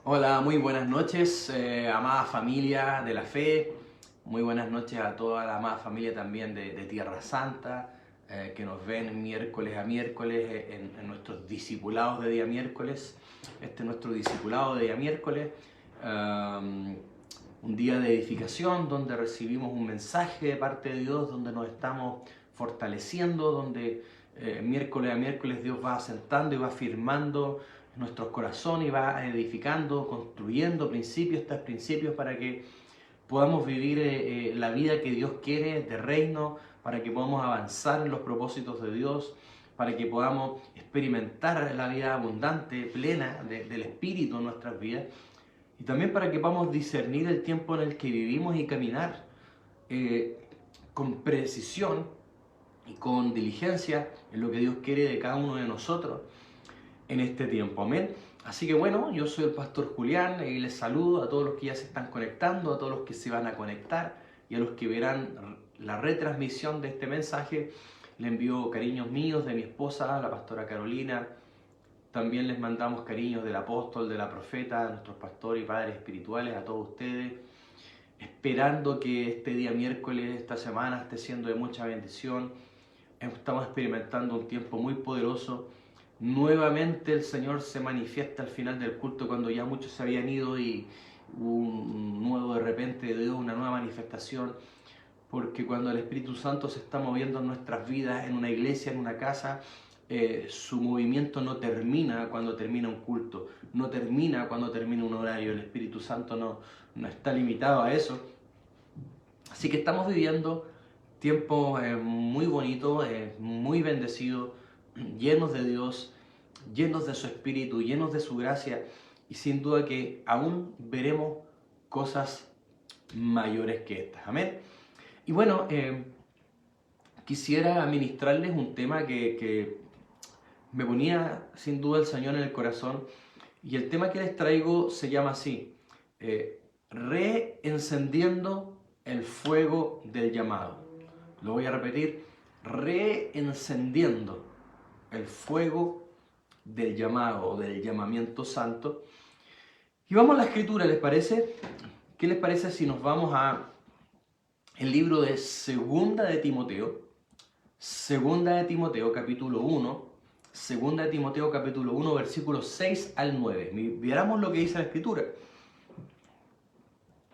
Hola, muy buenas noches, amada familia de la fe. Muy buenas noches a toda la amada familia también de Tierra Santa, que nos ven miércoles a miércoles en nuestros discipulados de día miércoles. Este es nuestro discipulado de día miércoles, un día de edificación donde recibimos un mensaje de parte de Dios, donde nos estamos fortaleciendo, donde miércoles a miércoles Dios va asentando y va afirmando nuestros corazones y va edificando, construyendo principios tras principios para que podamos vivir la vida que Dios quiere de reino, para que podamos avanzar en los propósitos de Dios, para que podamos experimentar la vida abundante, plena del Espíritu en nuestras vidas, y también para que podamos discernir el tiempo en el que vivimos y caminar eh, con precisión y con diligencia en lo que Dios quiere de cada uno de nosotros en este tiempo. Amén. Así que bueno, yo soy el pastor Julián y les saludo a todos los que ya se están conectando, a todos los que se van a conectar y a los que verán la retransmisión de este mensaje. Les envío cariños míos de mi esposa, la pastora Carolina. También les mandamos cariños del apóstol, de la profeta, a nuestros pastores y padres espirituales, a todos ustedes, esperando que este día miércoles, esta semana, esté siendo de mucha bendición. Estamos experimentando un tiempo muy poderoso. Nuevamente el Señor se manifiesta al final del culto cuando ya muchos se habían ido y un nuevo de repente de Dios, una nueva manifestación, porque cuando el Espíritu Santo se está moviendo en nuestras vidas, en una iglesia, en una casa, su movimiento no termina cuando termina un culto, no termina cuando termina un horario. El Espíritu Santo no está limitado a eso. Así que estamos viviendo tiempos muy bonitos, muy bendecidos, llenos de Dios, llenos de su Espíritu, llenos de su gracia, y sin duda que aún veremos cosas mayores que estas. Amén. Y bueno, quisiera ministrarles un tema que me ponía sin duda el Señor en el corazón, y el tema que les traigo se llama así: reencendiendo el fuego del llamado. Lo voy a repetir: reencendiendo el fuego del llamado o del llamamiento santo. Y vamos a la escritura, ¿les parece? ¿Qué les parece si nos vamos a el libro de Segunda de Timoteo? Segunda de Timoteo, capítulo 1. Segunda de Timoteo, capítulo 1, versículos 6 al 9. Miramos lo que dice la escritura.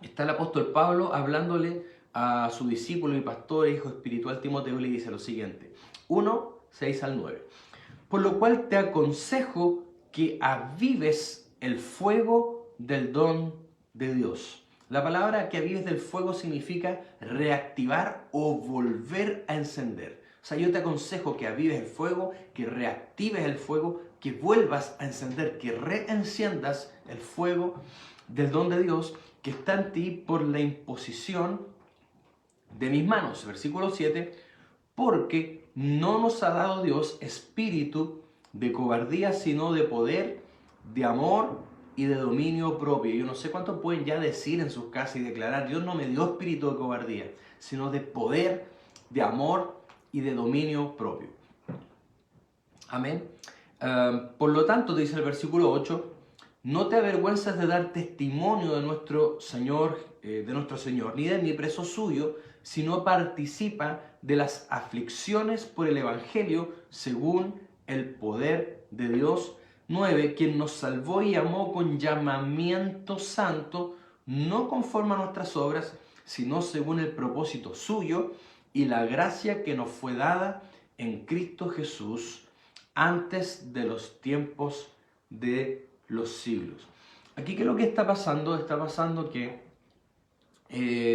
Está el apóstol Pablo hablándole a su discípulo y pastor e hijo espiritual Timoteo, y le dice lo siguiente: 1, 6 al 9. Por lo cual te aconsejo que avives el fuego del don de Dios. La palabra que avives del fuego significa reactivar o volver a encender. O sea, yo te aconsejo que avives el fuego, que reactives el fuego, que vuelvas a encender, que reenciendas el fuego del don de Dios que está en ti por la imposición de mis manos. Versículo 7, porque no nos ha dado Dios espíritu de cobardía, sino de poder, de amor y de dominio propio. Yo no sé cuántos pueden ya decir en sus casas y declarar: Dios no me dio espíritu de cobardía, sino de poder, de amor y de dominio propio. Amén. Por lo tanto, dice el versículo 8, no te avergüenzas de dar testimonio de nuestro Señor, ni de mi preso suyo, sino participa de las aflicciones por el Evangelio según el poder de Dios. 9, quien nos salvó y amó con llamamiento santo, no conforme a nuestras obras, sino según el propósito suyo y la gracia que nos fue dada en Cristo Jesús antes de los tiempos de los siglos. Aquí, ¿qué es lo que está pasando? Está pasando que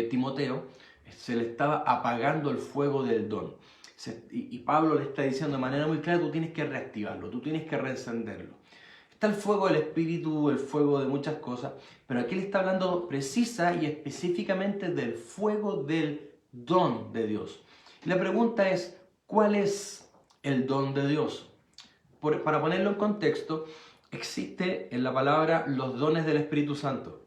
Timoteo se le estaba apagando el fuego del don. Y Pablo le está diciendo de manera muy clara: tú tienes que reactivarlo, tú tienes que reencenderlo. Está el fuego del Espíritu, el fuego de muchas cosas, pero aquí le está hablando precisa y específicamente del fuego del don de Dios. Y la pregunta es: ¿cuál es el don de Dios? Para ponerlo en contexto, existe en la palabra los dones del Espíritu Santo.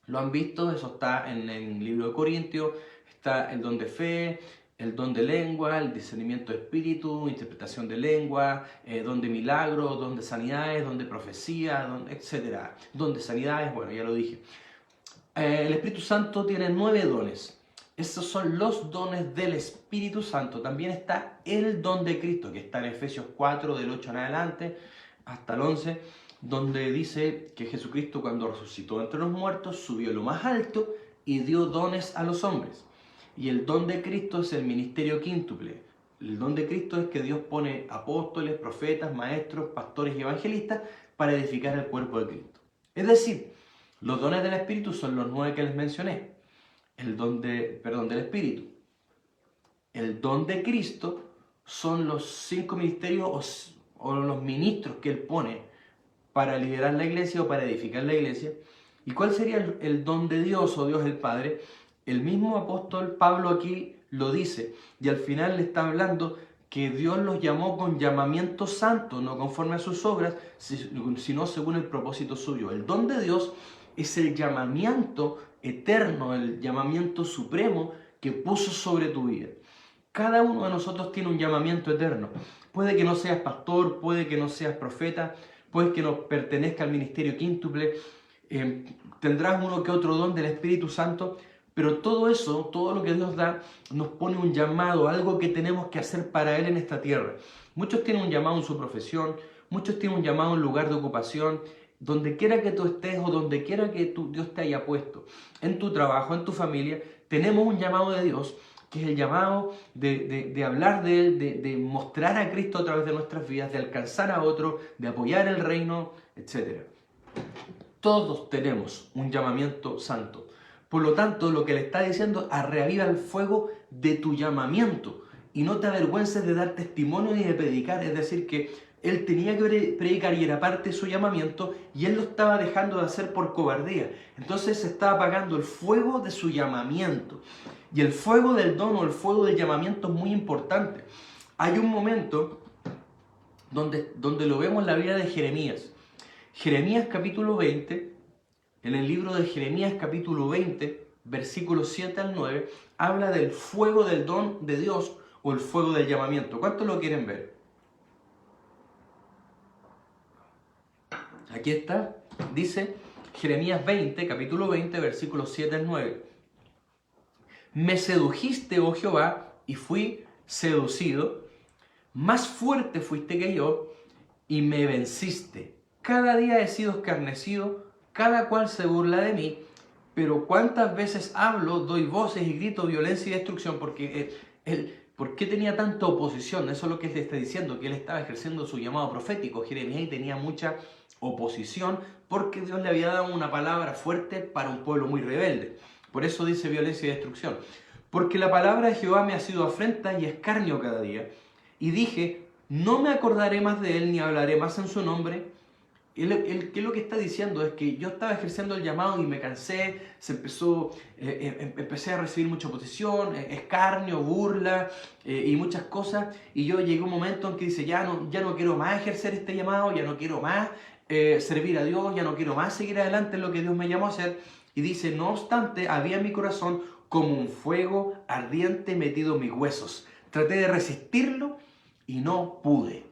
¿Lo han visto? Eso está en el libro de Corintios, está el don de fe, el don de lengua, el discernimiento de espíritu, interpretación de lengua, don de milagros, don de sanidades, don de profecía, etc. Don de sanidades, bueno, ya lo dije. El Espíritu Santo tiene 9 dones. Esos son los dones del Espíritu Santo. También está el don de Cristo, que está en Efesios 4, del 8 en adelante, hasta el 11, donde dice que Jesucristo, cuando resucitó entre los muertos, subió a lo más alto y dio dones a los hombres. Y el don de Cristo es el ministerio quíntuple. El don de Cristo es que Dios pone apóstoles, profetas, maestros, pastores y evangelistas para edificar el cuerpo de Cristo. Es decir, los dones del Espíritu son los 9 que les mencioné. El don del Espíritu. El don de Cristo son los 5 ministerios o los ministros que Él pone para liderar la iglesia o para edificar la iglesia. ¿Y cuál sería el don de Dios o Dios el Padre? El mismo apóstol Pablo aquí lo dice, y al final le está hablando que Dios los llamó con llamamiento santo, no conforme a sus obras, sino según el propósito suyo. El don de Dios es el llamamiento eterno, el llamamiento supremo que puso sobre tu vida. Cada uno de nosotros tiene un llamamiento eterno. Puede que no seas pastor, puede que no seas profeta, puede que no pertenezca al ministerio quíntuple, tendrás uno que otro don del Espíritu Santo, pero todo eso, todo lo que Dios da, nos pone un llamado, algo que tenemos que hacer para Él en esta tierra. Muchos tienen un llamado en su profesión, muchos tienen un llamado en lugar de ocupación, donde quiera que tú estés o donde quiera que Dios te haya puesto, en tu trabajo, en tu familia, tenemos un llamado de Dios, que es el llamado de hablar de Él, de mostrar a Cristo a través de nuestras vidas, de alcanzar a otro, de apoyar el reino, etc. Todos tenemos un llamamiento santo. Por lo tanto, lo que le está diciendo es: reaviva el fuego de tu llamamiento y no te avergüences de dar testimonio ni de predicar. Es decir, que él tenía que predicar y era parte de su llamamiento, y él lo estaba dejando de hacer por cobardía. Entonces se estaba apagando el fuego de su llamamiento. Y el fuego del don o el fuego del llamamiento es muy importante. Hay un momento donde lo vemos en la vida de Jeremías. Jeremías capítulo 20, en el libro de Jeremías capítulo 20, versículos 7 al 9, habla del fuego del don de Dios o el fuego del llamamiento. ¿Cuántos lo quieren ver? Aquí está, dice Jeremías 20, capítulo 20, versículos 7 al 9. Me sedujiste, oh Jehová, y fui seducido. Más fuerte fuiste que yo, y me venciste. Cada día he sido escarnecido, cada cual se burla de mí, pero cuántas veces hablo, doy voces y grito violencia y destrucción, porque ¿por qué tenía tanta oposición? Eso es lo que él está diciendo, que él estaba ejerciendo su llamado profético. Jeremías tenía mucha oposición porque Dios le había dado una palabra fuerte para un pueblo muy rebelde. Por eso dice violencia y destrucción. Porque la palabra de Jehová me ha sido afrenta y escarnio cada día. Y dije, no me acordaré más de él ni hablaré más en su nombre. ¿Qué es lo que está diciendo? Es que yo estaba ejerciendo el llamado y me cansé, empecé a recibir mucha oposición, escarnio, burla y muchas cosas. Y yo llegué a un momento en que dice, ya no quiero más ejercer este llamado, ya no quiero más servir a Dios, ya no quiero más seguir adelante en lo que Dios me llamó a hacer. Y dice, no obstante, había en mi corazón como un fuego ardiente metido en mis huesos. Traté de resistirlo y no pude.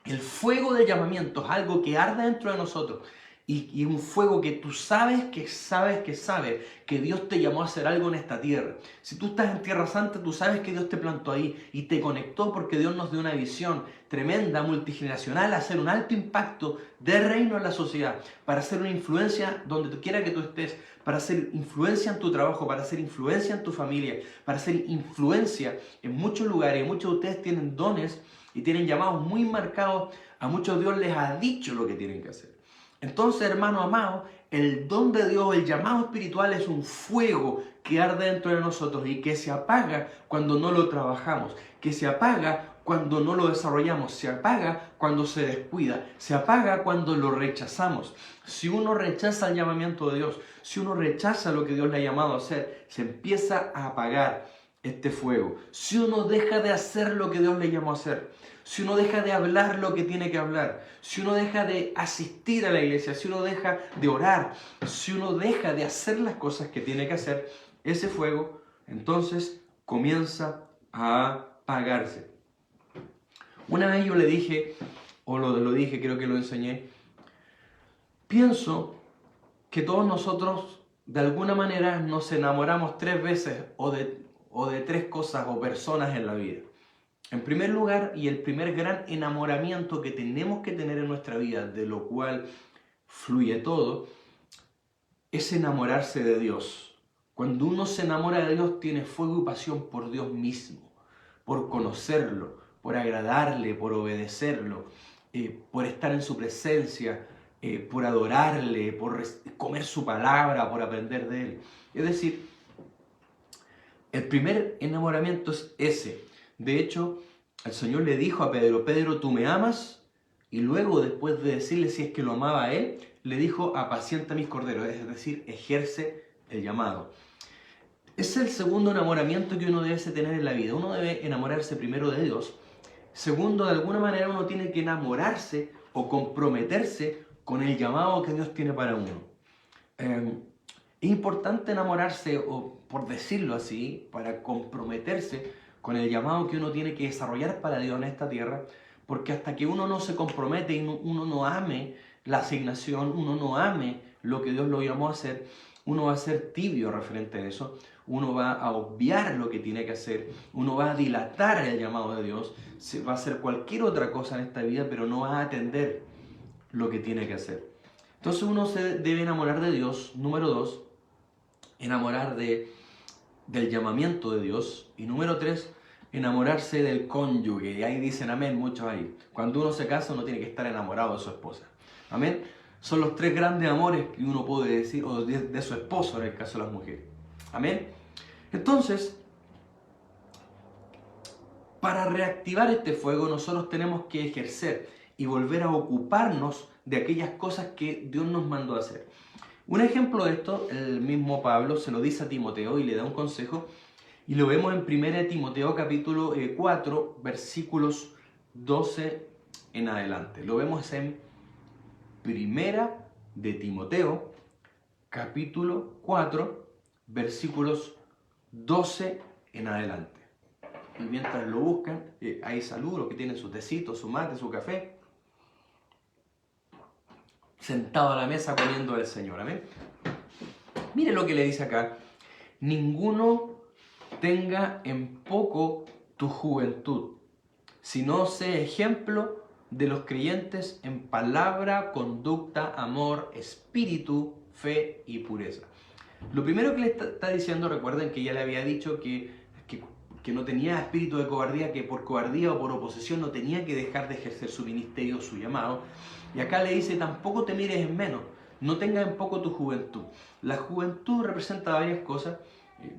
El fuego del llamamiento es algo que arde dentro de nosotros y un fuego que tú sabes que Dios te llamó a hacer algo en esta tierra. Si tú estás en Tierra Santa, tú sabes que Dios te plantó ahí y te conectó porque Dios nos dio una visión tremenda, multigeneracional, hacer un alto impacto de reino en la sociedad, para hacer una influencia donde quiera que tú estés, para hacer influencia en tu trabajo, para hacer influencia en tu familia, para hacer influencia en muchos lugares. Muchos de ustedes tienen dones y tienen llamados muy marcados. A muchos Dios les ha dicho lo que tienen que hacer. Entonces, hermano amado, el don de Dios, el llamado espiritual es un fuego que arde dentro de nosotros y que se apaga cuando no lo trabajamos, que se apaga cuando no lo desarrollamos, se apaga cuando se descuida, se apaga cuando lo rechazamos. Si uno rechaza el llamamiento de Dios, si uno rechaza lo que Dios le ha llamado a hacer, se empieza a apagar este fuego. Si uno deja de hacer lo que Dios le llamó a hacer, si uno deja de hablar lo que tiene que hablar, si uno deja de asistir a la iglesia, si uno deja de orar, si uno deja de hacer las cosas que tiene que hacer, ese fuego entonces comienza a apagarse. Una vez yo le dije, o lo dije, creo que lo enseñé, pienso que todos nosotros de alguna manera nos enamoramos 3 veces o de 3 cosas o personas en la vida. En primer lugar, y el primer gran enamoramiento que tenemos que tener en nuestra vida, de lo cual fluye todo, es enamorarse de Dios. Cuando uno se enamora de Dios, tiene fuego y pasión por Dios mismo, por conocerlo, por agradarle, por obedecerlo, por estar en su presencia, por adorarle, por comer su palabra, por aprender de él. Es decir, el primer enamoramiento es ese. De hecho, el Señor le dijo a Pedro, Pedro, ¿tú me amas? Y luego, después de decirle si es que lo amaba a él, le dijo, apacienta mis corderos, es decir, ejerce el llamado. Es el segundo enamoramiento que uno debe tener en la vida. Uno debe enamorarse primero de Dios. Segundo, de alguna manera uno tiene que enamorarse o comprometerse con el llamado que Dios tiene para uno. Es importante enamorarse, o por decirlo así, para comprometerse con el llamado que uno tiene que desarrollar para Dios en esta tierra, porque hasta que uno no se compromete y uno no ame la asignación, uno no ame lo que Dios lo llamó a hacer, uno va a ser tibio referente a eso, uno va a obviar lo que tiene que hacer, uno va a dilatar el llamado de Dios, va a hacer cualquier otra cosa en esta vida, pero no va a atender lo que tiene que hacer. Entonces uno se debe enamorar de Dios. Número 2, enamorar del llamamiento de Dios. Y número 3, enamorarse del cónyuge. Y ahí dicen amén muchos ahí. Cuando uno se casa, uno tiene que estar enamorado de su esposa. Amén. Son los 3 grandes amores que uno puede decir, o de su esposo en el caso de las mujeres. Amén. Entonces, para reactivar este fuego, nosotros tenemos que ejercer y volver a ocuparnos de aquellas cosas que Dios nos mandó a hacer. Un ejemplo de esto, el mismo Pablo se lo dice a Timoteo y le da un consejo, y lo vemos en 1 Timoteo capítulo 4, versículos 12 en adelante. Lo vemos en 1 de Timoteo capítulo 4, versículos 12 en adelante. Y mientras lo buscan, hay saludos que tienen su tecito, su mate, su café, sentado a la mesa comiendo del Señor. Amén. Mire lo que le dice acá. Ninguno tenga en poco tu juventud, sino sé ejemplo de los creyentes en palabra, conducta, amor, espíritu, fe y pureza. Lo primero que le está diciendo, recuerden que ya le había dicho que no tenía espíritu de cobardía, que por cobardía o por oposición no tenía que dejar de ejercer su ministerio, su llamado. Y acá le dice, tampoco te mires en menos, no tengas en poco tu juventud. La juventud representa varias cosas.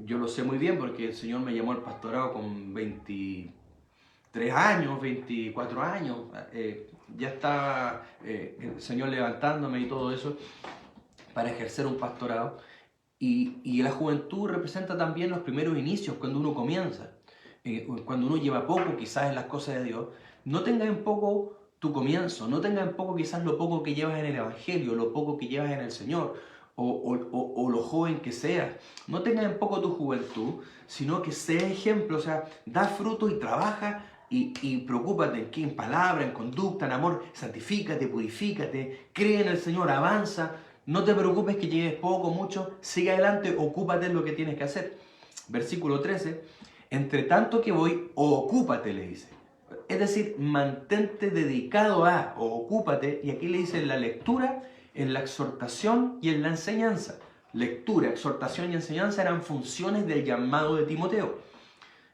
Yo lo sé muy bien porque el Señor me llamó al pastorado con 23 años, 24 años. Ya estaba el Señor levantándome y todo eso para ejercer un pastorado. Y la juventud representa también los primeros inicios, cuando uno comienza, cuando uno lleva poco quizás en las cosas de Dios. No tengas en poco tu comienzo, no tengas en poco quizás lo poco que llevas en el Evangelio, lo poco que llevas en el Señor, o lo joven que seas. No tengas en poco tu juventud, sino que sea ejemplo, o sea, da fruto y trabaja y preocúpate en palabra, en conducta, en amor, santifícate, purifícate, cree en el Señor, avanza. No te preocupes que llegues poco, mucho, sigue adelante, ocúpate en lo que tienes que hacer. Versículo 13, entre tanto que voy, ocúpate, le dice. Es decir, mantente dedicado a, o ocúpate, y aquí le dice en la lectura, en la exhortación y en la enseñanza. Lectura, exhortación y enseñanza eran funciones del llamado de Timoteo.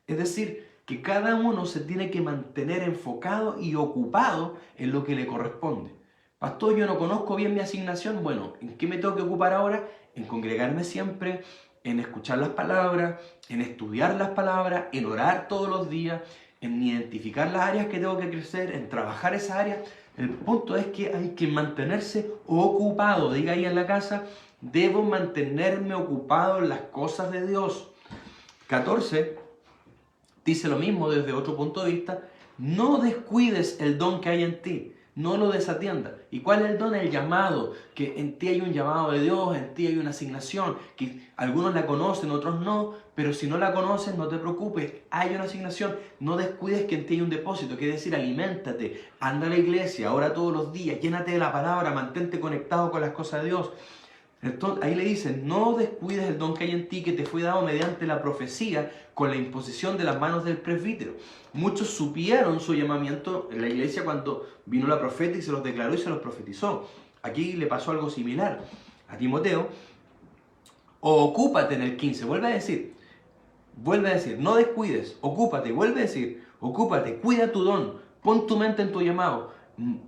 Es decir, que cada uno se tiene que mantener enfocado y ocupado en lo que le corresponde. Pastor, yo no conozco bien mi asignación. Bueno, ¿en qué me tengo que ocupar ahora? En congregarme siempre, en escuchar las palabras, en estudiar las palabras, en orar todos los días, en identificar las áreas que tengo que crecer, en trabajar esas áreas. El punto es que hay que mantenerse ocupado. Diga ahí en la casa, debo mantenerme ocupado en las cosas de Dios. 14, dice lo mismo desde otro punto de vista. No descuides el don que hay en ti. No lo desatienda. ¿Y cuál es el don? El llamado, que en ti hay un llamado de Dios, en ti hay una asignación, que algunos la conocen, otros no, pero si no la conocen, no te preocupes, hay una asignación. No descuides que en ti hay un depósito, quiere decir, aliméntate, anda a la iglesia, ora todos los días, llénate de la palabra, mantente conectado con las cosas de Dios. Entonces, ahí le dicen, no descuides el don que hay en ti, que te fue dado mediante la profecía con la imposición de las manos del presbítero. Muchos supieron su llamamiento en la iglesia cuando vino la profeta y se los declaró y se los profetizó. Aquí le pasó algo similar a Timoteo. Ocúpate en el 15, vuelve a decir, no descuides, ocúpate, vuelve a decir, ocúpate, cuida tu don, pon tu mente en tu llamado.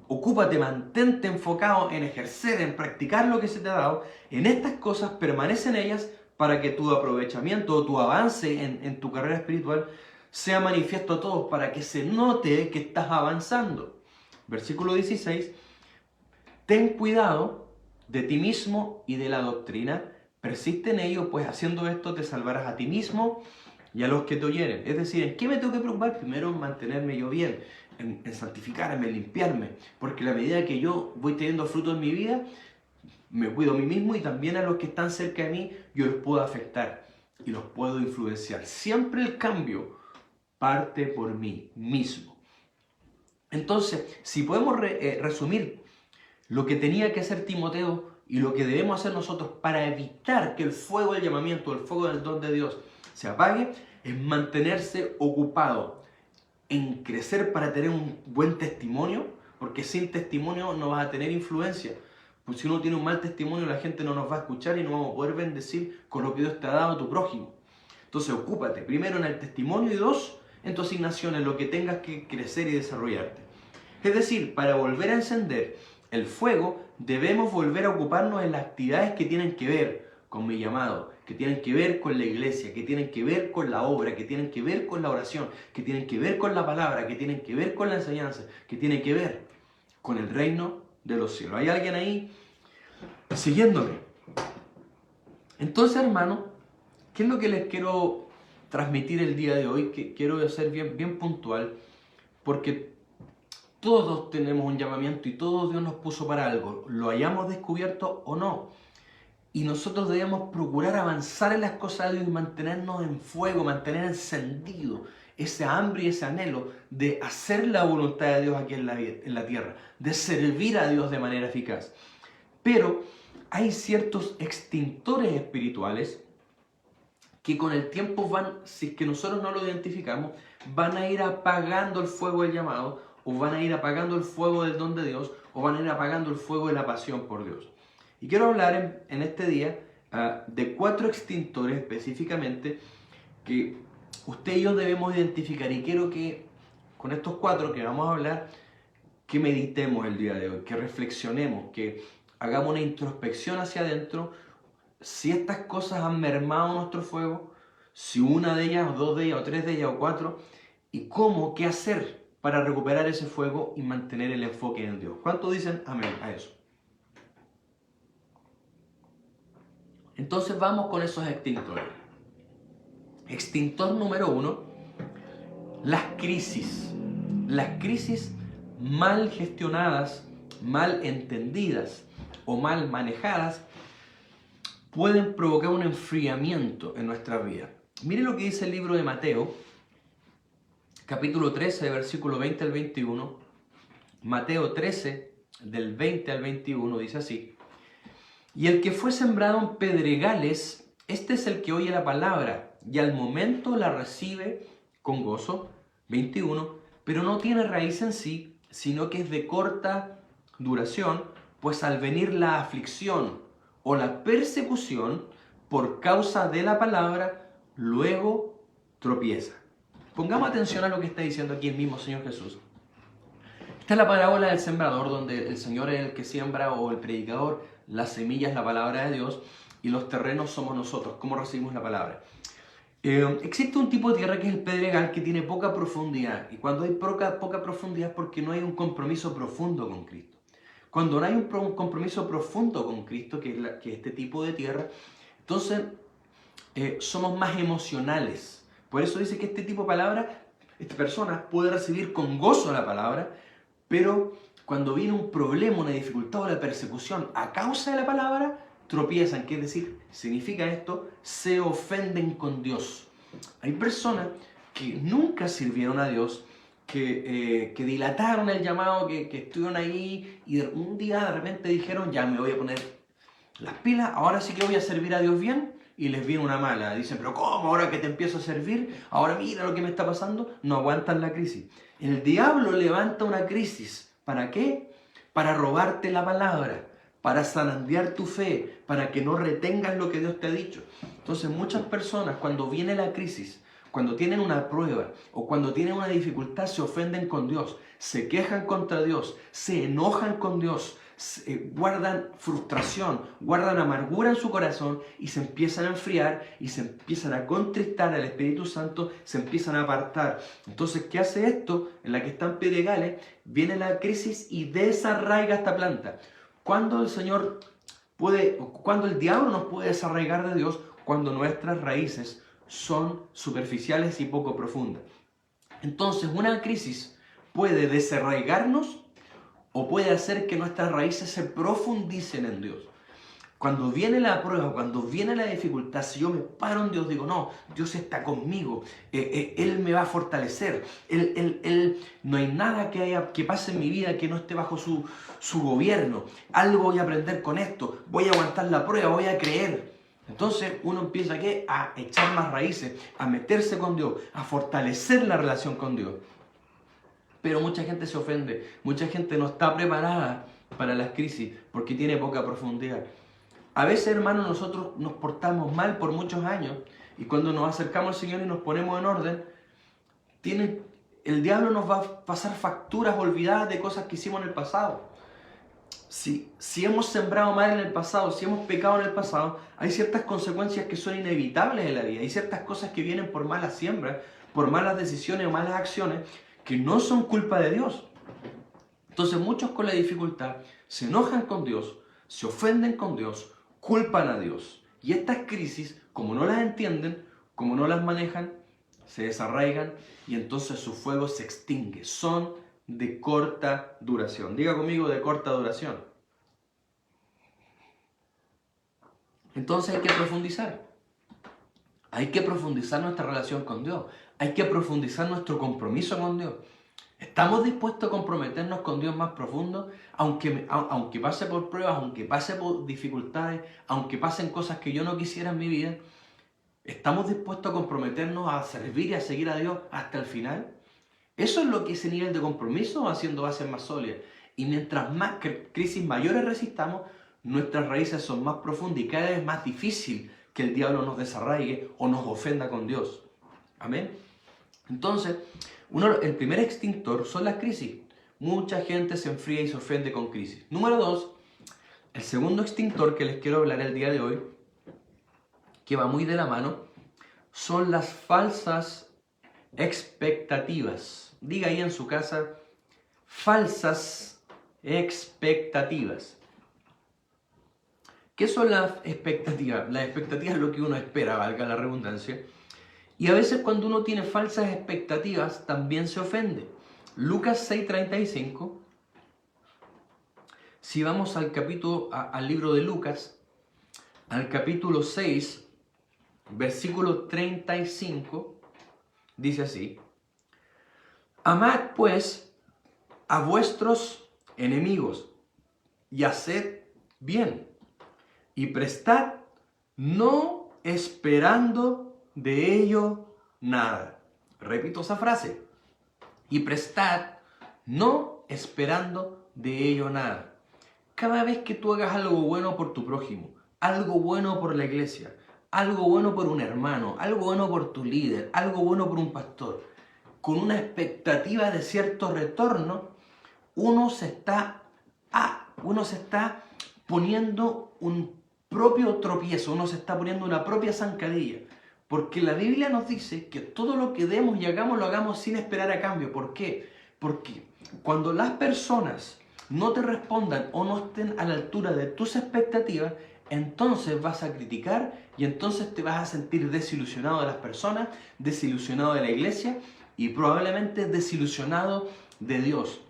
Ocúpate, mantente enfocado en ejercer, en practicar lo que se te ha dado. En estas cosas permanece en ellas para que tu aprovechamiento o tu avance en tu carrera espiritual sea manifiesto a todos, para que se note que estás avanzando. Versículo 16. Ten cuidado de ti mismo y de la doctrina. Persiste en ello, pues haciendo esto te salvarás a ti mismo y a los que te oyeren. Es decir, ¿en qué me tengo que preocupar? Primero, en mantenerme yo bien, en santificarme, en limpiarme. Porque a la medida que yo voy teniendo fruto en mi vida, me cuido a mí mismo y también a los que están cerca de mí, yo los puedo afectar y los puedo influenciar. Siempre el cambio parte por mí mismo. Entonces, si podemos resumir lo que tenía que hacer Timoteo y lo que debemos hacer nosotros para evitar que el fuego del llamamiento, el fuego del don de Dios se apague, es mantenerse ocupado en crecer para tener un buen testimonio, porque sin testimonio no vas a tener influencia. Pues si uno tiene un mal testimonio, la gente no nos va a escuchar y no vamos a poder bendecir con lo que Dios te ha dado a tu prójimo. Entonces ocúpate, primero en el testimonio y dos, en tu asignación, en lo que tengas que crecer y desarrollarte. Es decir, para volver a encender el fuego, debemos volver a ocuparnos en las actividades que tienen que ver con mi llamado, que tienen que ver con la iglesia, que tienen que ver con la obra, que tienen que ver con la oración, que tienen que ver con la palabra, que tienen que ver con la enseñanza, que tienen que ver con el reino de los cielos. ¿Hay alguien ahí siguiéndome? Entonces, hermano, ¿qué es lo que les quiero transmitir el día de hoy? Que quiero ser bien puntual, porque todos tenemos un llamamiento y todos Dios nos puso para algo, lo hayamos descubierto o no. Y nosotros debemos procurar avanzar en las cosas de Dios y mantenernos en fuego, mantener encendido ese hambre y ese anhelo de hacer la voluntad de Dios aquí en la tierra, de servir a Dios de manera eficaz. Pero hay ciertos extintores espirituales que con el tiempo si es que nosotros no lo identificamos, van a ir apagando el fuego del llamado, o van a ir apagando el fuego del don de Dios, o van a ir apagando el fuego de la pasión por Dios. Y quiero hablar en este día de 4 extintores específicamente que usted y yo debemos identificar. Y quiero que con estos 4 que vamos a hablar, que meditemos el día de hoy, que reflexionemos, que hagamos una introspección hacia adentro. Si estas cosas han mermado nuestro fuego, si una de ellas, o 2 de ellas, o 3 de ellas, o 4, y cómo, qué hacer para recuperar ese fuego y mantener el enfoque en Dios. ¿Cuántos dicen amén a eso? Entonces vamos con esos extintores. Extintor número 1, las crisis. Las crisis mal gestionadas, mal entendidas o mal manejadas pueden provocar un enfriamiento en nuestra vida. Mire lo que dice el libro de Mateo, capítulo 13, versículo 20 al 21. Mateo 13, del 20 al 21, dice así: Y el que fue sembrado en pedregales, este es el que oye la palabra y al momento la recibe con gozo, 21, pero no tiene raíz en sí, sino que es de corta duración, pues al venir la aflicción o la persecución por causa de la palabra, luego tropieza. Pongamos atención a lo que está diciendo aquí el mismo Señor Jesús. Esta es la parábola del sembrador, donde el Señor es el que siembra, o el predicador. La semilla es la palabra de Dios y los terrenos somos nosotros, cómo recibimos la palabra. Existe un tipo de tierra que es el pedregal, que tiene poca profundidad. Y cuando hay poca profundidad es porque no hay un compromiso profundo con Cristo. Cuando no hay un compromiso profundo con Cristo, que es este tipo de tierra, entonces somos más emocionales. Por eso dice que este tipo de palabra, esta persona puede recibir con gozo la palabra, pero cuando viene un problema, una dificultad o la persecución a causa de la palabra, tropiezan. ¿Qué es decir? Significa esto, se ofenden con Dios. Hay personas que nunca sirvieron a Dios, que dilataron el llamado, que estuvieron ahí y un día de repente dijeron, ya me voy a poner las pilas, ahora sí que voy a servir a Dios bien, y les viene una mala. Dicen, pero ¿cómo? Ahora que te empiezo a servir, ahora mira lo que me está pasando. No aguantan la crisis. El diablo levanta una crisis. ¿Para qué? Para robarte la palabra, para zarandear tu fe, para que no retengas lo que Dios te ha dicho. Entonces muchas personas cuando viene la crisis, cuando tienen una prueba o cuando tienen una dificultad, se ofenden con Dios, se quejan contra Dios, se enojan con Dios, guardan frustración, guardan amargura en su corazón y se empiezan a enfriar y se empiezan a contristar al Espíritu Santo, se empiezan a apartar. Entonces, ¿qué hace esto? En la que están pedregales, viene la crisis y desarraiga esta planta. Cuando el diablo nos puede desarraigar de Dios, cuando nuestras raíces son superficiales y poco profundas. Entonces, una crisis puede desarraigarnos o puede hacer que nuestras raíces se profundicen en Dios. Cuando viene la prueba, cuando viene la dificultad, si yo me paro en Dios, digo, no, Dios está conmigo, Él me va a fortalecer, no hay nada que pase en mi vida que no esté bajo su gobierno, algo voy a aprender con esto, voy a aguantar la prueba, voy a creer. Entonces uno empieza a echar más raíces, a meterse con Dios, a fortalecer la relación con Dios. Pero mucha gente se ofende, mucha gente no está preparada para las crisis porque tiene poca profundidad. A veces, hermanos, nosotros nos portamos mal por muchos años y cuando nos acercamos al Señor y nos ponemos en orden, el diablo nos va a pasar facturas olvidadas de cosas que hicimos en el pasado. Si hemos sembrado mal en el pasado, si hemos pecado en el pasado, hay ciertas consecuencias que son inevitables en la vida. Hay ciertas cosas que vienen por malas siembras, por malas decisiones o malas acciones, que no son culpa de Dios. Entonces muchos con la dificultad se enojan con Dios, se ofenden con Dios, culpan a Dios. Y estas crisis, como no las entienden, como no las manejan, se desarraigan y entonces su fuego se extingue. Son de corta duración. Diga conmigo, de corta duración. Entonces hay que profundizar. Hay que profundizar nuestra relación con Dios. Hay que profundizar nuestro compromiso con Dios. ¿Estamos dispuestos a comprometernos con Dios más profundo? Aunque pase por pruebas, aunque pase por dificultades, aunque pasen cosas que yo no quisiera en mi vida, ¿estamos dispuestos a comprometernos a servir y a seguir a Dios hasta el final? Eso es lo que ese nivel de compromiso, haciendo bases más sólidas. Y mientras más crisis mayores resistamos, nuestras raíces son más profundas y cada vez más difícil que el diablo nos desarraigue o nos ofenda con Dios. Amén. Entonces, el primer extintor son las crisis. Mucha gente se enfría y se ofende con crisis. Número 2, el segundo extintor que les quiero hablar el día de hoy, que va muy de la mano, son las falsas expectativas. Diga ahí en su casa, falsas expectativas. ¿Qué son las expectativas? Las expectativas es lo que uno espera, valga la redundancia. Y a veces cuando uno tiene falsas expectativas, también se ofende. Lucas 6:35, si vamos al libro de Lucas, al capítulo 6, versículo 35, dice así: amad pues a vuestros enemigos y haced bien y prestad, no esperando de ello nada. Repito esa frase. Y prestad, no esperando de ello nada. Cada vez que tú hagas algo bueno por tu prójimo, algo bueno por la iglesia, algo bueno por un hermano, algo bueno por tu líder, algo bueno por un pastor, con una expectativa de cierto retorno, uno se está poniendo un propio tropiezo, uno se está poniendo una propia zancadilla. Porque la Biblia nos dice que todo lo que demos y hagamos, lo hagamos sin esperar a cambio. ¿Por qué? Porque cuando las personas no te respondan o no estén a la altura de tus expectativas, entonces vas a criticar y entonces te vas a sentir desilusionado de las personas, desilusionado de la iglesia y probablemente desilusionado de Dios.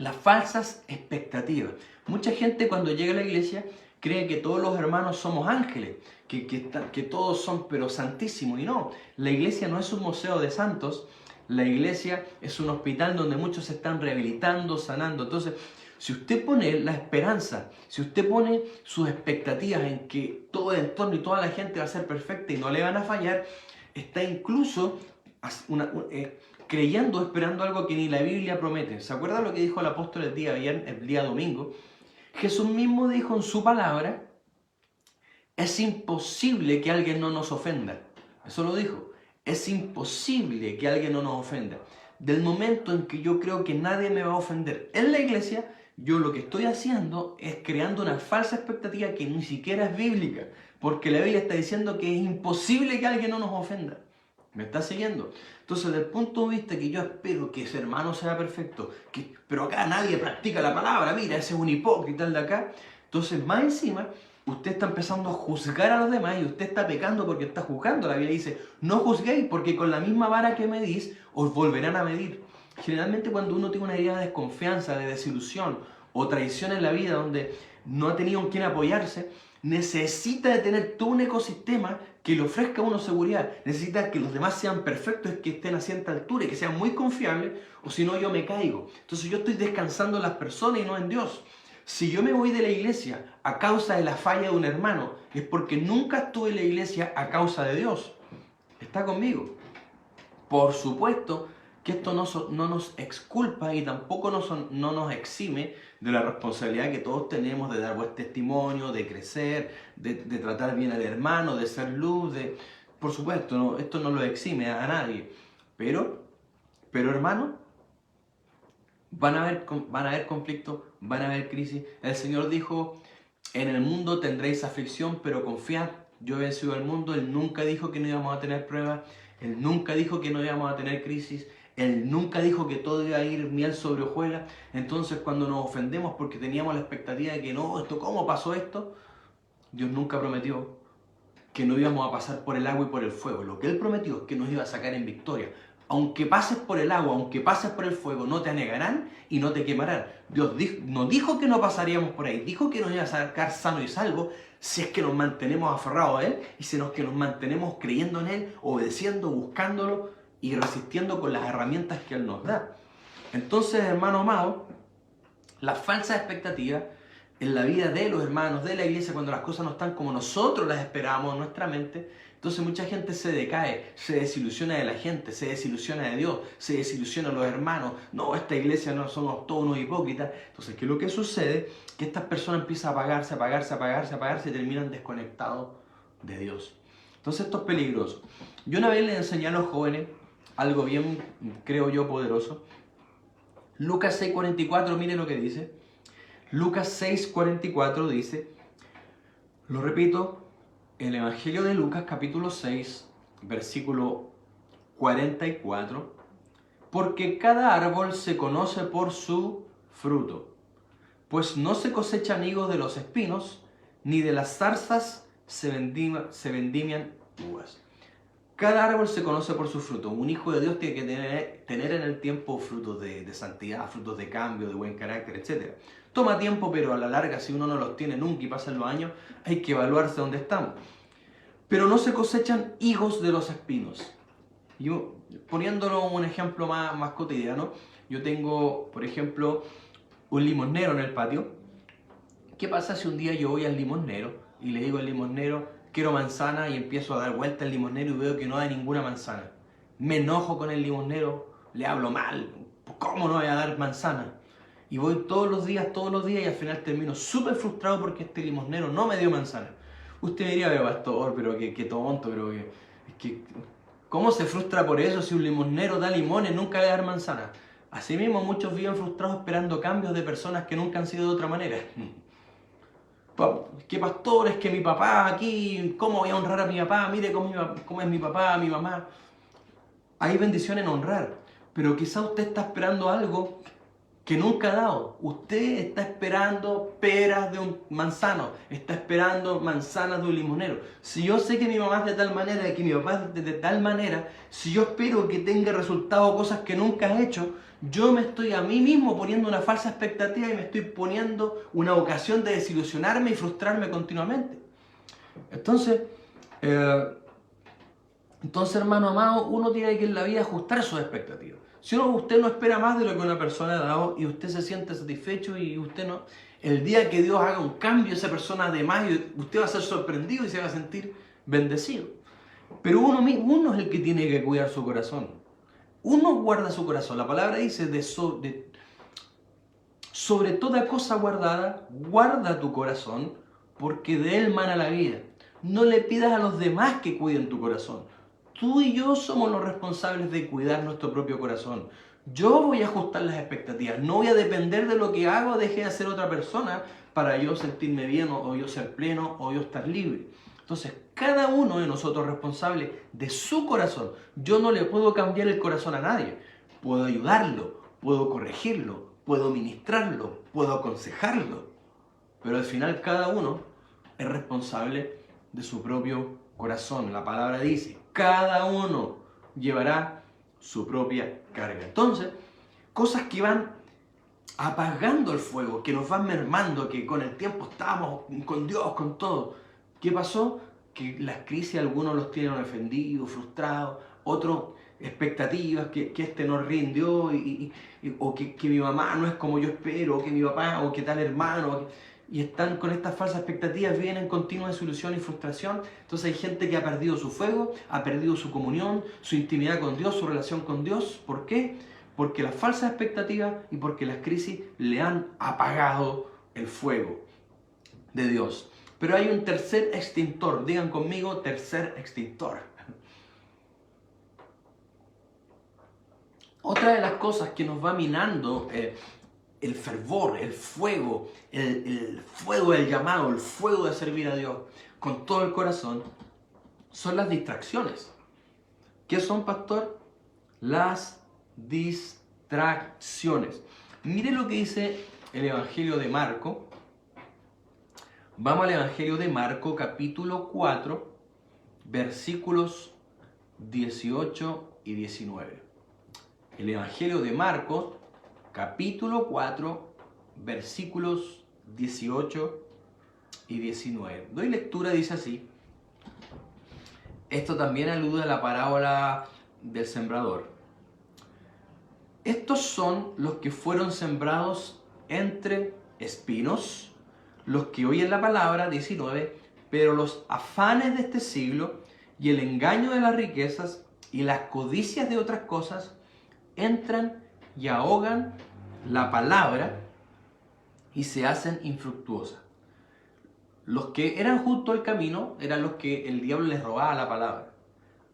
Las falsas expectativas. Mucha gente cuando llega a la iglesia cree que todos los hermanos somos ángeles, que todos son pero santísimos. Y no, la iglesia no es un museo de santos, la iglesia es un hospital donde muchos se están rehabilitando, sanando. Entonces, si usted pone la esperanza, si usted pone sus expectativas en que todo el entorno y toda la gente va a ser perfecta y no le van a fallar, está incluso creyendo, esperando algo que ni la Biblia promete. ¿Se acuerda lo que dijo el apóstol el día domingo? Jesús mismo dijo en su palabra, es imposible que alguien no nos ofenda. Eso lo dijo. Es imposible que alguien no nos ofenda. Del momento en que yo creo que nadie me va a ofender en la iglesia, yo lo que estoy haciendo es creando una falsa expectativa que ni siquiera es bíblica. Porque la Biblia está diciendo que es imposible que alguien no nos ofenda. ¿Me está siguiendo? Entonces, desde el punto de vista que yo espero que ese hermano sea perfecto, pero acá nadie practica la palabra, mira, ese es un hipócrita el de acá. Entonces, más encima, usted está empezando a juzgar a los demás y usted está pecando porque está juzgando. La Biblia dice, no juzguéis porque con la misma vara que medís, os volverán a medir. Generalmente cuando uno tiene una idea de desconfianza, de desilusión o traición en la vida donde no ha tenido en quién apoyarse, necesita de tener todo un ecosistema que le ofrezca a uno seguridad. Necesita que los demás sean perfectos, que estén a cierta altura y que sean muy confiables, o si no yo me caigo. Entonces yo estoy descansando en las personas y no en Dios. Si yo me voy de la iglesia a causa de la falla de un hermano, es porque nunca estuve en la iglesia a causa de Dios. ¿Está conmigo? Por supuesto que esto no nos exculpa y tampoco no nos exime de la responsabilidad que todos tenemos de dar buen testimonio, de crecer, de tratar bien al hermano, de ser luz, por supuesto, no, esto no lo exime a nadie. Pero hermano, van a haber conflictos, van a haber crisis. El Señor dijo, en el mundo tendréis aflicción, pero confiad, yo he vencido al mundo. Él nunca dijo que no íbamos a tener pruebas, Él nunca dijo que no íbamos a tener crisis, Él nunca dijo que todo iba a ir miel sobre hojuelas. Entonces cuando nos ofendemos porque teníamos la expectativa de que no, ¿cómo pasó esto? Dios nunca prometió que no íbamos a pasar por el agua y por el fuego. Lo que Él prometió es que nos iba a sacar en victoria. Aunque pases por el agua, aunque pases por el fuego, no te anegarán y no te quemarán. Dios no dijo que no pasaríamos por ahí, dijo que nos iba a sacar sano y salvo si es que nos mantenemos aferrados a Él y si es que nos mantenemos creyendo en Él, obedeciendo, buscándolo y resistiendo con las herramientas que Él nos da. Entonces, hermano amado, las falsas expectativas en la vida de los hermanos, de la iglesia, cuando las cosas no están como nosotros las esperábamos en nuestra mente, entonces mucha gente se decae, se desilusiona de la gente, se desilusiona de Dios, se desilusiona de los hermanos. No, esta iglesia no somos todos unos hipócritas. Entonces, ¿qué es lo que sucede? Que estas personas empiezan a apagarse y terminan desconectados de Dios. Entonces esto es peligroso. Yo una vez les enseñé a los jóvenes algo bien, creo yo, poderoso. Lucas 6:44, miren lo que dice. Lucas 6:44 dice, lo repito, el Evangelio de Lucas capítulo 6, versículo 44, porque cada árbol se conoce por su fruto, pues no se cosechan higos de los espinos, ni de las zarzas se vendimian uvas. Cada árbol se conoce por su fruto. Un hijo de Dios tiene que tener en el tiempo frutos de santidad, frutos de cambio, de buen carácter, etc. Toma tiempo, pero a la larga, si uno no los tiene nunca y pasan los años, hay que evaluarse dónde estamos. Pero no se cosechan higos de los espinos. Yo, poniéndolo un ejemplo más cotidiano, yo tengo, por ejemplo, un limosnero en el patio. ¿Qué pasa si un día yo voy al limosnero y le digo al limosnero, quiero manzana, y empiezo a dar vuelta al limosnero y veo que no da ninguna manzana? Me enojo con el limosnero, le hablo mal, ¿cómo no voy a dar manzana? Y voy todos los días y al final termino súper frustrado porque este limosnero no me dio manzana. Usted me diría, pero pastor, pero qué tonto, pero ¿cómo se frustra por eso si un limosnero da limones, nunca le da manzana? Asimismo, muchos viven frustrados esperando cambios de personas que nunca han sido de otra manera. ¿Qué pastor? Es que mi papá aquí, ¿cómo voy a honrar a mi papá? Mire cómo es mi papá, mi mamá. Hay bendición en honrar, pero quizá usted está esperando algo que nunca ha dado. Usted está esperando peras de un manzano, está esperando manzanas de un limonero. Si yo sé que mi mamá es de tal manera y que mi papá es de tal manera, si yo espero que tenga resultado cosas que nunca he hecho, yo me estoy a mí mismo poniendo una falsa expectativa y me estoy poniendo una ocasión de desilusionarme y frustrarme continuamente. Entonces, hermano amado, uno tiene que en la vida ajustar sus expectativas. Si usted no espera más de lo que una persona ha dado y usted se siente satisfecho y usted no, el día que Dios haga un cambio, esa persona además, usted va a ser sorprendido y se va a sentir bendecido. Pero uno es el que tiene que cuidar su corazón. Uno guarda su corazón. La palabra dice sobre toda cosa guardada, guarda tu corazón, porque de él mana la vida. No le pidas a los demás que cuiden tu corazón. Tú y yo somos los responsables de cuidar nuestro propio corazón. Yo voy a ajustar las expectativas. No voy a depender de lo que hago o deje de hacer otra persona para yo sentirme bien o yo ser pleno o yo estar libre. Entonces, cada uno de nosotros es responsable de su corazón. Yo no le puedo cambiar el corazón a nadie. Puedo ayudarlo, puedo corregirlo, puedo ministrarlo, puedo aconsejarlo. Pero al final cada uno es responsable de su propio corazón. La palabra dice, cada uno llevará su propia carga. Entonces, cosas que van apagando el fuego, que nos van mermando, que con el tiempo estábamos con Dios, con todo. ¿Qué pasó? Que las crisis algunos los tienen ofendidos, frustrados, otros expectativas, que este no rindió, o que mi mamá no es como yo espero, o que mi papá, o que tal hermano, y están con estas falsas expectativas, viven en continua desilusión y frustración. Entonces hay gente que ha perdido su fuego, ha perdido su comunión, su intimidad con Dios, su relación con Dios. ¿Por qué? Porque las falsas expectativas y porque las crisis le han apagado el fuego de Dios. Pero hay un tercer extintor. Digan conmigo, tercer extintor. Otra de las cosas que nos va minando el fervor, el fuego del llamado, el fuego de servir a Dios con todo el corazón, son las distracciones. ¿Qué son, pastor? Las distracciones. Mire lo que dice el Evangelio de Marco. Vamos al Evangelio de Marco, capítulo 4, versículos 18 y 19. El Evangelio de Marco, capítulo 4, versículos 18 y 19. Doy lectura, dice así. Esto también alude a la parábola del sembrador. Estos son los que fueron sembrados entre espinos, los que oyen la palabra, 19, pero los afanes de este siglo y el engaño de las riquezas y las codicias de otras cosas entran y ahogan la palabra y se hacen infructuosas. Los que eran junto al camino eran los que el diablo les robaba la palabra.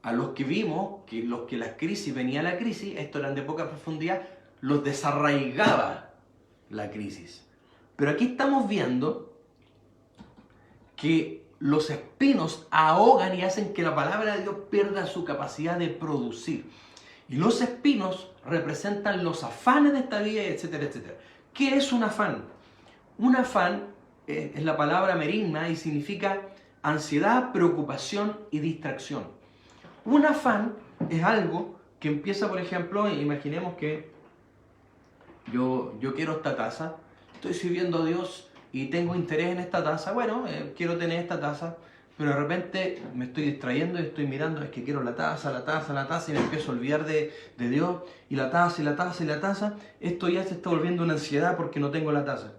A los que vimos que los que la crisis venía la crisis, estos eran de poca profundidad, los desarraigaba la crisis. Pero aquí estamos viendo que los espinos ahogan y hacen que la palabra de Dios pierda su capacidad de producir. Y los espinos representan los afanes de esta vida, etcétera, etcétera. ¿Qué es un afán? Un afán es la palabra merigma y significa ansiedad, preocupación y distracción. Un afán es algo que empieza, por ejemplo, imaginemos que yo quiero esta taza, estoy sirviendo a Dios y tengo interés en esta taza, bueno, quiero tener esta taza, pero de repente me estoy distrayendo y estoy mirando, es que quiero la taza, y me empiezo a olvidar de Dios, y la taza, esto ya se está volviendo una ansiedad porque no tengo la taza.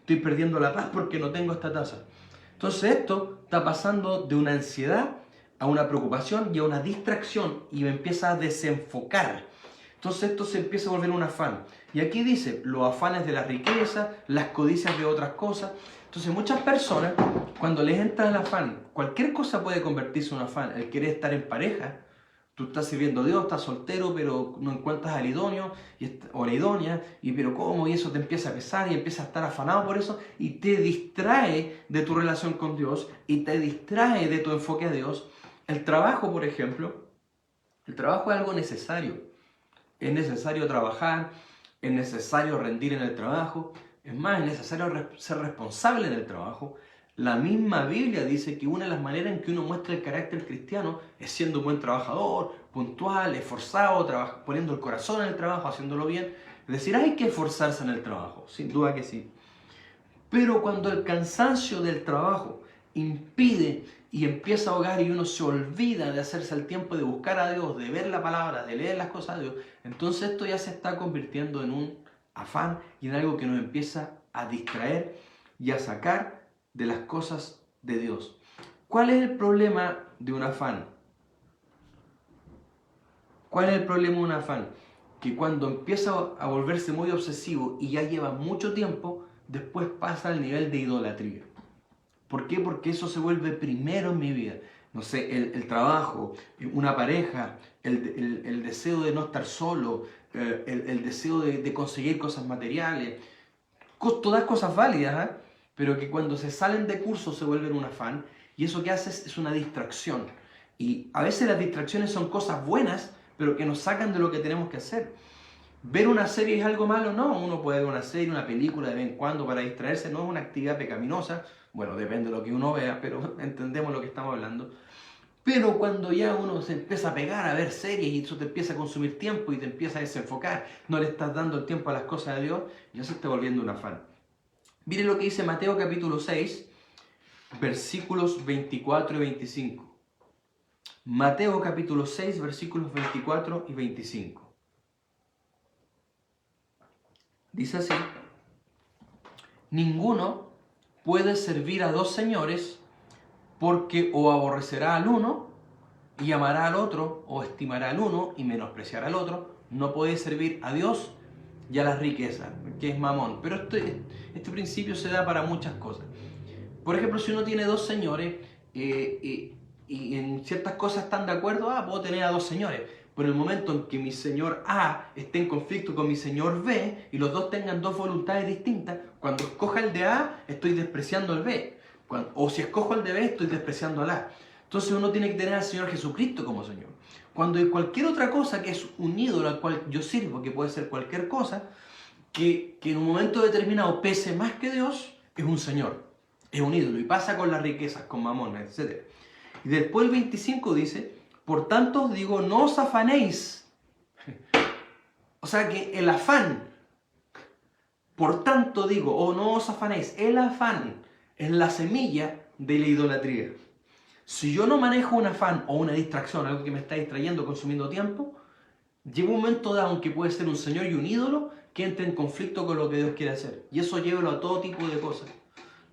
Estoy perdiendo la paz porque no tengo esta taza. Entonces esto está pasando de una ansiedad a una preocupación y a una distracción y me empieza a desenfocar. Entonces esto se empieza a volver un afán. Y aquí dice, los afanes de la riqueza, las codicias de otras cosas. Entonces muchas personas, cuando les entra el afán, cualquier cosa puede convertirse en un afán. El querer estar en pareja, tú estás sirviendo a Dios, estás soltero, pero no encuentras al idóneo o la idónea, y pero ¿cómo? Y eso te empieza a pesar y empiezas a estar afanado por eso y te distrae de tu relación con Dios y te distrae de tu enfoque a Dios. El trabajo, por ejemplo, el trabajo es algo necesario. Es necesario trabajar, es necesario rendir en el trabajo, es más, es necesario ser responsable en el trabajo. La misma Biblia dice que una de las maneras en que uno muestra el carácter cristiano es siendo un buen trabajador, puntual, esforzado, poniendo el corazón en el trabajo, haciéndolo bien. Es decir, hay que esforzarse en el trabajo, sin duda que sí. Pero cuando el cansancio del trabajo impide y empieza a ahogar y uno se olvida de hacerse el tiempo de buscar a Dios, de ver la palabra, de leer las cosas de Dios, entonces esto ya se está convirtiendo en un afán y en algo que nos empieza a distraer y a sacar de las cosas de Dios. ¿Cuál es el problema de un afán? ¿Cuál es el problema de un afán? Que cuando empieza a volverse muy obsesivo y ya lleva mucho tiempo, después pasa al nivel de idolatría. ¿Por qué? Porque eso se vuelve primero en mi vida. No sé, el trabajo, una pareja, el deseo de no estar solo, el deseo de conseguir cosas materiales, todas cosas válidas, ¿eh? Pero que cuando se salen de curso se vuelven un afán y eso que hace es una distracción. Y a veces las distracciones son cosas buenas, pero que nos sacan de lo que tenemos que hacer. ¿Ver una serie es algo malo? No, uno puede ver una serie, una película de vez en cuando para distraerse, no es una actividad pecaminosa. Bueno, depende de lo que uno vea, pero entendemos lo que estamos hablando. Pero cuando ya uno se empieza a pegar a ver series y eso te empieza a consumir tiempo y te empieza a desenfocar, no le estás dando el tiempo a las cosas de Dios, ya se está volviendo un afán. Mire lo que dice Mateo capítulo 6, versículos 24 y 25. Mateo capítulo 6, versículos 24 y 25. Dice así: ninguno puede servir a dos señores, porque o aborrecerá al uno y amará al otro, o estimará al uno y menospreciará al otro. No puede servir a Dios y a las riquezas, que es mamón. Pero este principio se da para muchas cosas. Por ejemplo, si uno tiene dos señores y en ciertas cosas están de acuerdo, puedo tener a dos señores. Pero en el momento en que mi señor A esté en conflicto con mi señor B y los dos tengan dos voluntades distintas, cuando escoja el de A, estoy despreciando al B. O si escojo el de B, estoy despreciando al A. Entonces uno tiene que tener al Señor Jesucristo como Señor. Cuando hay cualquier otra cosa que es un ídolo al cual yo sirvo, que puede ser cualquier cosa, que en un momento determinado pese más que Dios, es un Señor, es un ídolo. Y pasa con las riquezas, con Mamón, etc. Y después el 25 dice: por tanto os digo, no os afanéis. O sea que el afán, por tanto digo, o no os afanéis, el afán es la semilla de la idolatría. Si yo no manejo un afán o una distracción, algo que me está distrayendo, consumiendo tiempo, llega un momento dado en que puede ser un señor y un ídolo que entre en conflicto con lo que Dios quiere hacer. Y eso llévalo a todo tipo de cosas.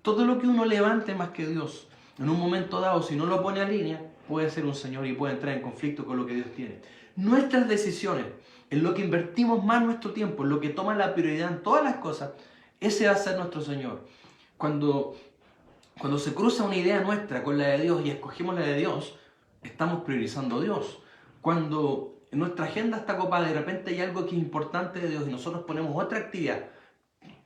Todo lo que uno levante más que Dios, en un momento dado, si no lo pone a línea, puede ser un señor y puede entrar en conflicto con lo que Dios tiene. Nuestras decisiones, en lo que invertimos más nuestro tiempo, en lo que toma la prioridad en todas las cosas, ese va a ser nuestro Señor. Cuando se cruza una idea nuestra con la de Dios y escogemos la de Dios, estamos priorizando a Dios. Cuando nuestra agenda está copada y de repente hay algo que es importante de Dios y nosotros ponemos otra actividad,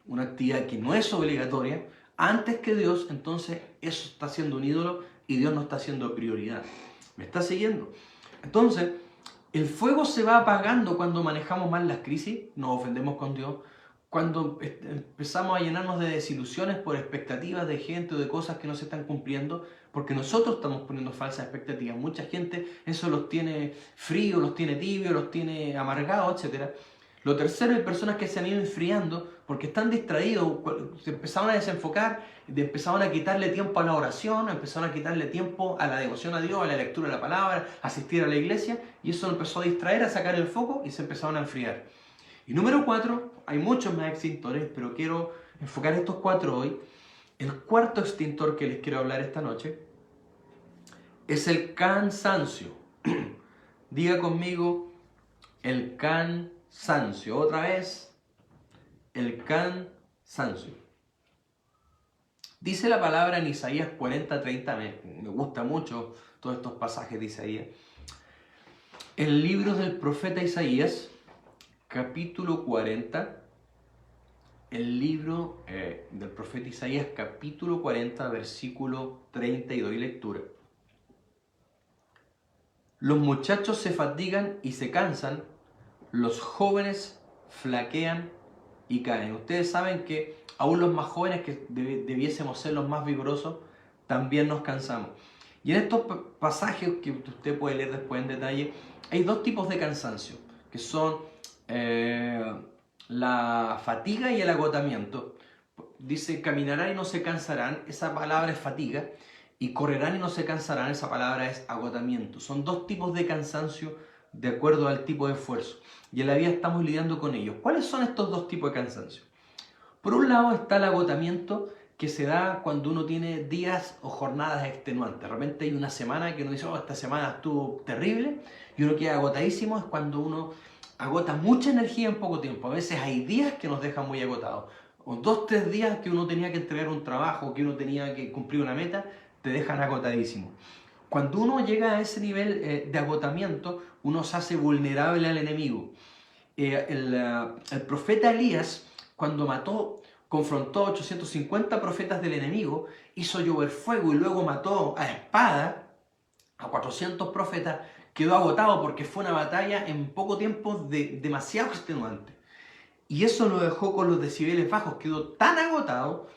una actividad que no es obligatoria, antes que Dios, entonces eso está siendo un ídolo y Dios no está siendo prioridad. ¿Me está siguiendo? Entonces, el fuego se va apagando cuando manejamos mal las crisis, nos ofendemos con Dios, cuando empezamos a llenarnos de desilusiones por expectativas de gente o de cosas que no se están cumpliendo, porque nosotros estamos poniendo falsas expectativas. Mucha gente eso los tiene fríos, los tiene tibios, los tiene amargados, etc. Lo tercero, hay personas que se han ido enfriando porque están distraídos, se empezaron a desenfocar, empezaron a quitarle tiempo a la oración, empezaron a quitarle tiempo a la devoción a Dios, a la lectura de la palabra, a asistir a la iglesia, y eso empezó a distraer, a sacar el foco y se empezaron a enfriar. Y número 4, hay muchos más extintores, pero quiero enfocar estos 4 hoy. El cuarto extintor que les quiero hablar esta noche es el cansancio. Diga conmigo, el cansancio. Otra vez, el cansancio. Dice la palabra en Isaías 40:30, me gusta mucho todos estos pasajes de Isaías. El libro del profeta Isaías, capítulo 40, el libro del profeta Isaías, capítulo 40, versículo 32, lectura. Los muchachos se fatigan y se cansan, los jóvenes flaquean y caen. Ustedes saben que aún los más jóvenes, que debiésemos ser los más vigorosos, también nos cansamos. Y en estos pasajes que usted puede leer después en detalle, hay dos tipos de cansancio, que son la fatiga y el agotamiento. Dice, caminarán y no se cansarán, esa palabra es fatiga, y correrán y no se cansarán, esa palabra es agotamiento. Son dos tipos de cansancio de acuerdo al tipo de esfuerzo. Y en la vida estamos lidiando con ellos. ¿Cuáles son estos dos tipos de cansancio? Por un lado está el agotamiento, que se da cuando uno tiene días o jornadas extenuantes. De repente hay una semana que uno dice, oh, esta semana estuvo terrible, y uno queda agotadísimo. Es cuando uno agota mucha energía en poco tiempo. A veces hay días que nos dejan muy agotados. O 2, 3 días que uno tenía que entregar un trabajo, que uno tenía que cumplir una meta, te dejan agotadísimo. Cuando uno llega a ese nivel de agotamiento, uno se hace vulnerable al enemigo. El profeta Elías, cuando confrontó a 850 profetas del enemigo, hizo llover fuego y luego mató a espada a 400 profetas, quedó agotado porque fue una batalla en poco tiempo demasiado extenuante. Y eso lo dejó con los decibeles bajos, quedó tan agotado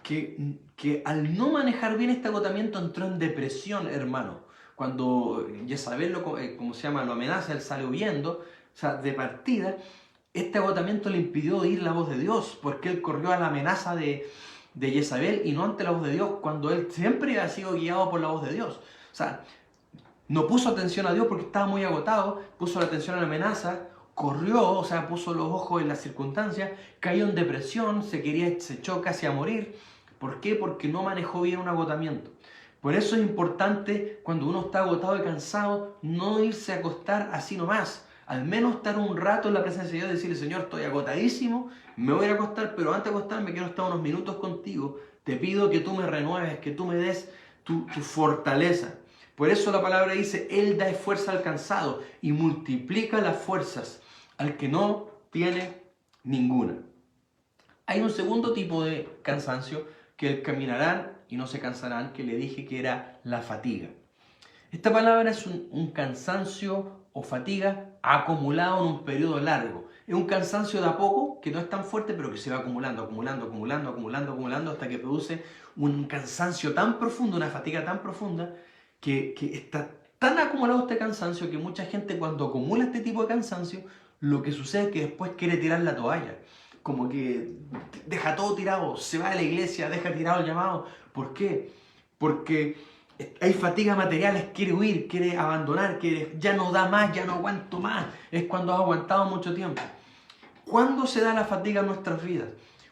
que al no manejar bien este agotamiento entró en depresión, hermano. Cuando Jezabel lo amenaza, él sale huyendo, o sea, de partida. Este agotamiento le impidió oír la voz de Dios, porque él corrió a la amenaza de Jezabel y no ante la voz de Dios, cuando él siempre ha sido guiado por la voz de Dios. O sea, no puso atención a Dios porque estaba muy agotado, puso la atención a la amenaza, corrió, o sea, puso los ojos en las circunstancias, cayó en depresión, se echó casi a morir. ¿Por qué? Porque no manejó bien un agotamiento. Por eso es importante, cuando uno está agotado y cansado, no irse a acostar así nomás. Al menos estar un rato en la presencia de Dios y decirle, Señor, estoy agotadísimo, me voy a ir a acostar, pero antes de acostarme quiero estar unos minutos contigo. Te pido que tú me renueves, que tú me des tu fortaleza. Por eso la palabra dice, Él da fuerza al cansado y multiplica las fuerzas al que no tiene ninguna. Hay un segundo tipo de cansancio, que el caminarán y no se cansarán, que le dije que era la fatiga. Esta palabra es un cansancio o fatiga acumulado en un periodo largo. Es un cansancio de a poco, que no es tan fuerte, pero que se va acumulando, hasta que produce un cansancio tan profundo, una fatiga tan profunda, que está tan acumulado este cansancio que mucha gente, cuando acumula este tipo de cansancio, lo que sucede es que después quiere tirar la toalla. Como que deja todo tirado, se va de la iglesia, deja tirado el llamado. ¿Por qué? Porque hay fatiga material, quiere huir, quiere abandonar, ya no da más, ya no aguanto más. Es cuando has aguantado mucho tiempo. ¿Cuándo se da la fatiga en nuestras vidas?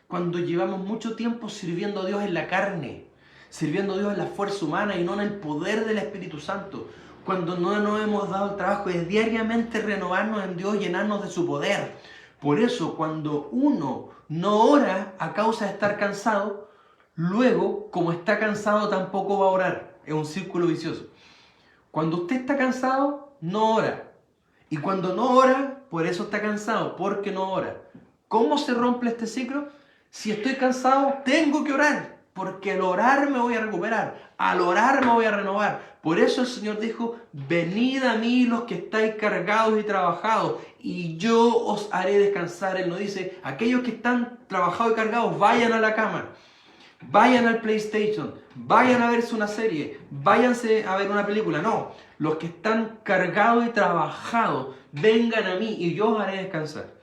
Cuando llevamos mucho tiempo sirviendo a Dios en la carne, sirviendo a Dios en la fuerza humana y no en el poder del Espíritu Santo. Cuando no nos hemos dado el trabajo de diariamente renovarnos en Dios, llenarnos de su poder. Por eso, cuando uno no ora a causa de estar cansado, luego, como está cansado, tampoco va a orar. Es un círculo vicioso. Cuando usted está cansado, no ora. Y cuando no ora, por eso está cansado, porque no ora. ¿Cómo se rompe este ciclo? Si estoy cansado, tengo que orar. Porque al orar me voy a recuperar. Al orar me voy a renovar. Por eso el Señor dijo, venid a mí los que estáis cargados y trabajados, y yo os haré descansar. Él no dice, aquellos que están trabajados y cargados, vayan a la cama, vayan al PlayStation, vayan a verse una serie, váyanse a ver una película. No, los que están cargados y trabajados, vengan a mí y yo os haré descansar.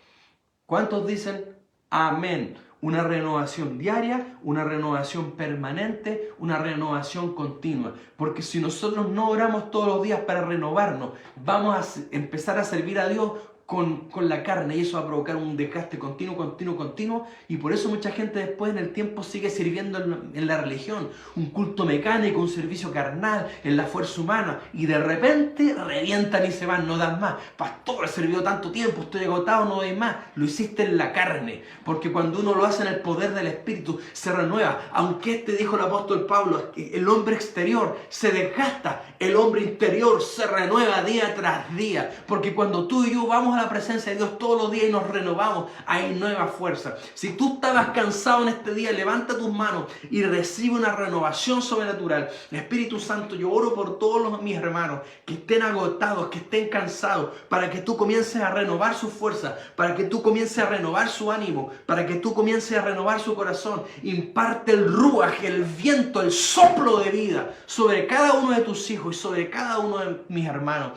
¿Cuántos dicen amén? Una renovación diaria, una renovación permanente, una renovación continua. Porque si nosotros no oramos todos los días para renovarnos, vamos a empezar a servir a Dios con la carne, y eso va a provocar un desgaste continuo, y por eso mucha gente después en el tiempo sigue sirviendo en la religión, un culto mecánico, un servicio carnal, en la fuerza humana, y de repente revientan y se van, no dan más. Pastor, he servido tanto tiempo, estoy agotado, no doy más. Lo hiciste en la carne, porque cuando uno lo hace en el poder del Espíritu, se renueva. Aunque dijo el apóstol Pablo, el hombre exterior se desgasta, el hombre interior se renueva día tras día, porque cuando tú y yo vamos a la presencia de Dios todos los días y nos renovamos, hay nueva fuerza. Si tú estabas cansado en este día, levanta tus manos y recibe una renovación sobrenatural. Espíritu Santo, yo oro por todos mis hermanos que estén agotados, que estén cansados, para que tú comiences a renovar su fuerza, para que tú comiences a renovar su ánimo, para que tú comiences a renovar su corazón. Imparte el ruaj, el viento, el soplo de vida sobre cada uno de tus hijos y sobre cada uno de mis hermanos.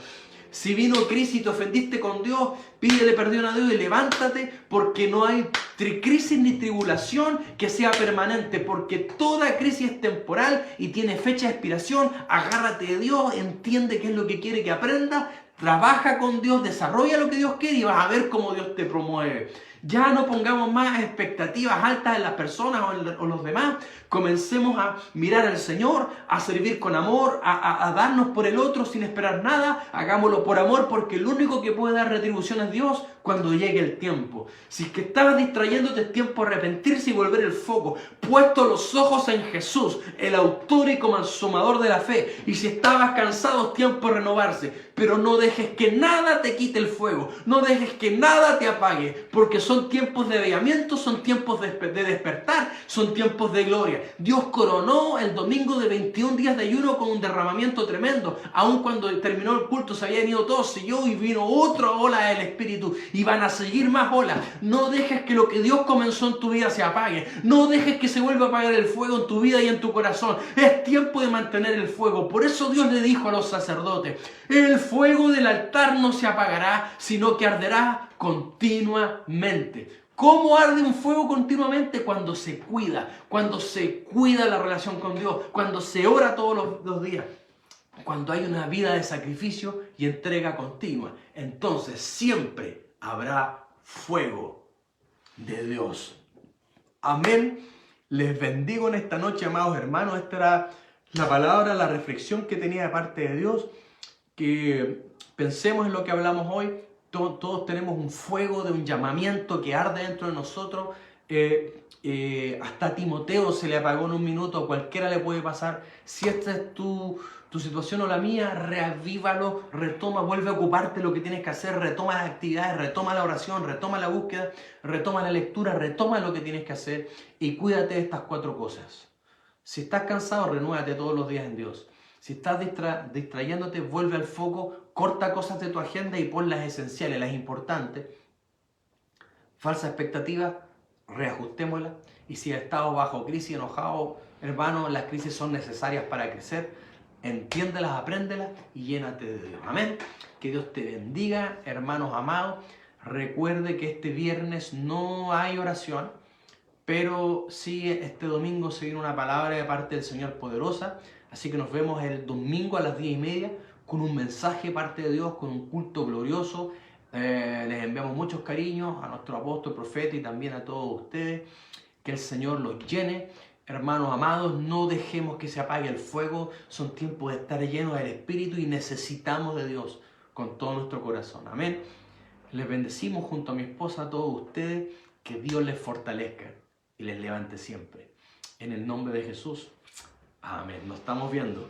Si vino crisis y te ofendiste con Dios, pídele perdón a Dios y levántate, porque no hay crisis ni tribulación que sea permanente, porque toda crisis es temporal y tiene fecha de expiración. Agárrate de Dios, entiende qué es lo que quiere que aprendas, trabaja con Dios, desarrolla lo que Dios quiere y vas a ver cómo Dios te promueve. Ya no pongamos más expectativas altas en las personas o en los demás. Comencemos a mirar al Señor, a servir con amor, a darnos por el otro sin esperar nada. Hagámoslo por amor, porque el único que puede dar retribución es Dios cuando llegue el tiempo. Si es que estabas distrayéndote, es tiempo de arrepentirse y volver el foco. Puesto los ojos en Jesús, el autor y consumador de la fe. Y si estabas cansado, es tiempo de renovarse. Pero no dejes que nada te quite el fuego. No dejes que nada te apague. Porque son tiempos de avivamiento, son tiempos de despertar, son tiempos de gloria. Dios coronó el domingo de 21 días de ayuno con un derramamiento tremendo. Aun cuando terminó el culto se habían ido todos, siguió y vino otra ola del Espíritu. Y van a seguir más olas. No dejes que lo que Dios comenzó en tu vida se apague. No dejes que se vuelva a apagar el fuego en tu vida y en tu corazón. Es tiempo de mantener el fuego. Por eso Dios le dijo a los sacerdotes: el fuego del altar no se apagará, sino que arderá continuamente. ¿Cómo arde un fuego continuamente? Cuando se cuida la relación con Dios, cuando se ora todos los días, cuando hay una vida de sacrificio y entrega continua. Entonces siempre habrá fuego de Dios. Amén. Les bendigo en esta noche, amados hermanos. Esta era la palabra, la reflexión que tenía de parte de Dios. Que pensemos en lo que hablamos hoy. Todos tenemos un fuego de un llamamiento que arde dentro de nosotros. Hasta a Timoteo se le apagó en un minuto, a cualquiera le puede pasar. Si esta es tu situación o la mía, reavívalo, retoma, vuelve a ocuparte lo que tienes que hacer, retoma las actividades, retoma la oración, retoma la búsqueda, retoma la lectura, retoma lo que tienes que hacer y cuídate de estas 4 cosas. Si estás cansado, renuévate todos los días en Dios. Si estás distrayéndote, vuelve al foco, corta cosas de tu agenda y pon las esenciales, las importantes. Falsa expectativa, reajustémosla. Y si has estado bajo crisis, enojado, hermano, las crisis son necesarias para crecer. Entiéndelas, apréndelas y llénate de Dios. Amén. Que Dios te bendiga, hermanos amados. Recuerde que este viernes no hay oración, pero sí este domingo se viene una palabra de parte del Señor poderosa. Así que nos vemos el domingo a las 10:30 con un mensaje de parte de Dios, con un culto glorioso. Les enviamos muchos cariños a nuestro apóstol, profeta y también a todos ustedes. Que el Señor los llene. Hermanos amados, no dejemos que se apague el fuego. Son tiempos de estar llenos del Espíritu y necesitamos de Dios con todo nuestro corazón. Amén. Les bendecimos junto a mi esposa, a todos ustedes. Que Dios les fortalezca y les levante siempre. En el nombre de Jesús. Amén. Nos estamos viendo.